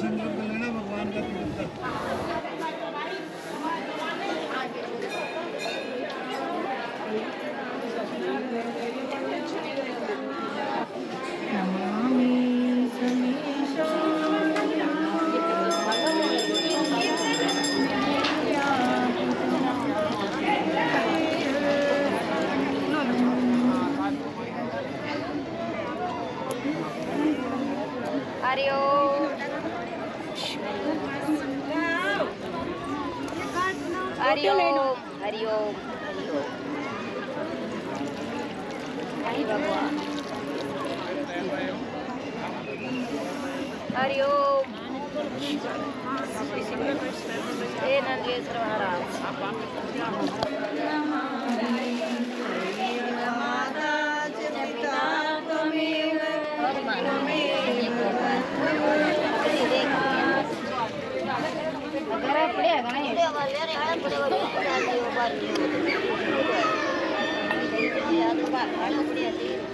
संकल्प लेना भगवान का तीर्थ कर। हरिओम हरिओम हरिओम हरि भगवान हरिओम हे नंदीश्वर महाराज पड़े